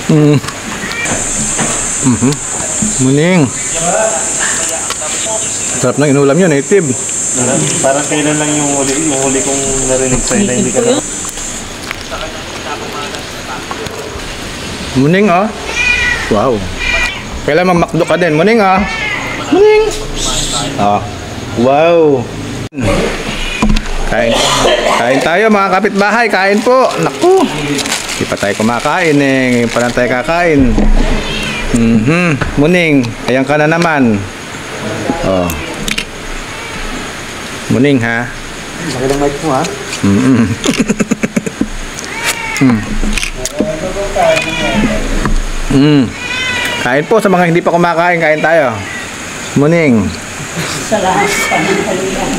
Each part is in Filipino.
Mm. Muning. Sarap ng inulam yun, native. Parang kailan lang yung huli kong narinig sa'yo na hindi ka na. Muning, oh. Wow. Kailan mag-McDo ka din? Muning, oh. Muning. Oh. Wow. Kain tayo mga kapitbahay. Kain po. Naku. Hindi pa tayo kumakain eh. Ngayon pa lang tayo kakain. Muning. Ayan ka na naman. Oh. Muning, ha? Laki ng mic mo, ha? Kain po sa mga hindi pa kumakain. Kain tayo. Muning. Salamat pa ng kaliyan.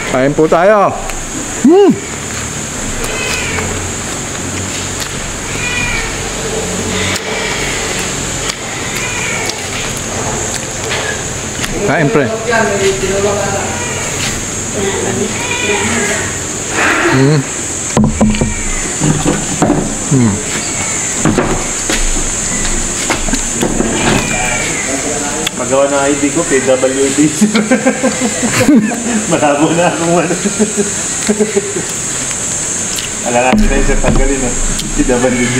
Kain po tayo. Kain, pre. Magawa ng ID ko, PWD. Malabo na akong ano. Alam natin na yung sir tanggalin, ha? PWD.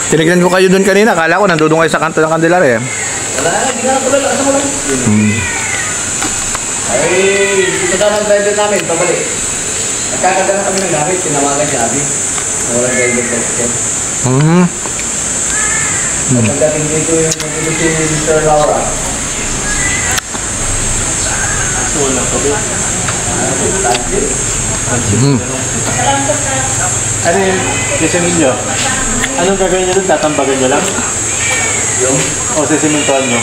Tinignan ko kayo doon kanina. Akala ko nandudong kayo sa kanto ng Candelaria. Wala na, hindi na tulad. Asa mo lang? Ay, dito na ang driver namin, pabalik. Nagkakagana na kami ng gamit, tinawagan si Abby. Walang driver question. Pagdating dito yung nagpili si Mr. Laura. Wala pa ba? Ano yung listening nyo? Anong gagawin nyo doon? Tatambagan nyo lang? Yung? O sisimentohan nyo?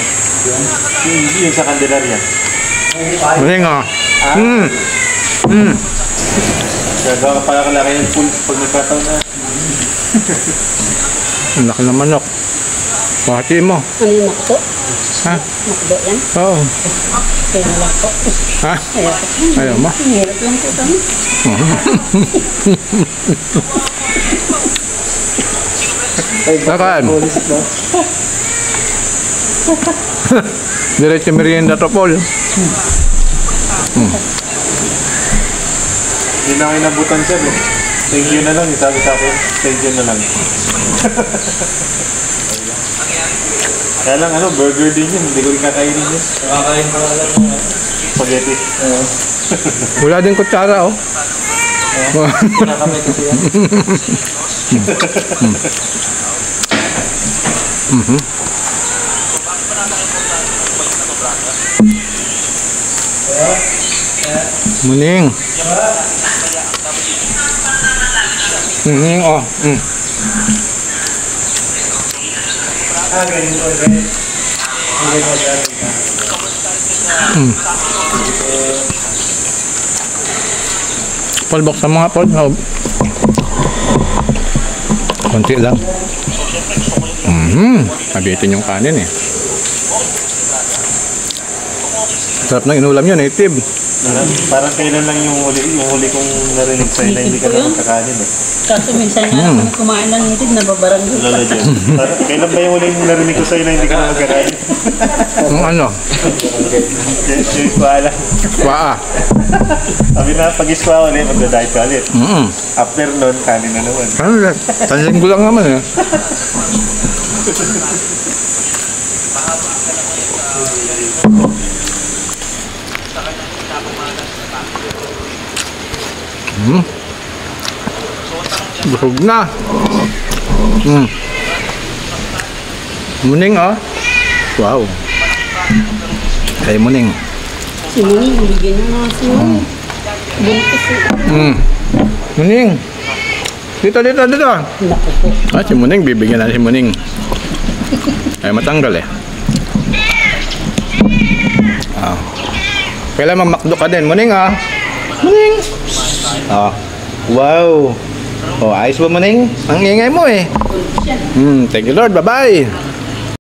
Yung sa Candelaria? Muning, oh. Gagawa pala kalaki yung pool pag nagkataon na. Ang laki ng manok. Pati mo. Ano yung makdo? Ha? Makdo yan? Oo. Kaya na lang po. Ha? Ayaw mo? Hirap lang po kami. Saan? Diretso merienda to, Paul. Hindi na kayo nabutan siya, eh. Thank you na lang, sabi sa akin. Thank you na lang. Kaya lang, ano, burger din yun. Hindi ko rin kakainin yun. Nakakain pa lang. Spaghetti. Wala din kutsara, oh. Kinakamay kasi yan. Muning. Oh. Paul, buksan mga Paul. Konti lang. Nabitin yung kanin, eh. Sarap ng inulam yun, native. Parang kailan lang yung huli kong narinig sa'yo na hindi ka na magkakanin, eh. Kaso minsan nga kami kumain ng native, nababarang doon. Lala dyan. Kailan ba yung huli narinig ko sa'yo na hindi ka na magkakain? Ang ano? Yung iskwala. Kwaa. Sabi na, pag-iskwala ulit, magda-diet ka ulit. After nun, kanin na naman. Ano lang? Tanlinggo lang naman, eh. Busog na. Muning, oh. Wow. Kay Muning. Si Muning, bigyan na nga si Muning. Buntis eh. Muning. Dito. Naku po. Si Muning, bibigyan na si Muning. Ay, matanggal, eh. Kailan mag-McDo ka din? Muning, ah. Muning. Wow. Oh, ayos ba, Muning? Ang ingay mo eh. Thank you, Lord. Bye-bye.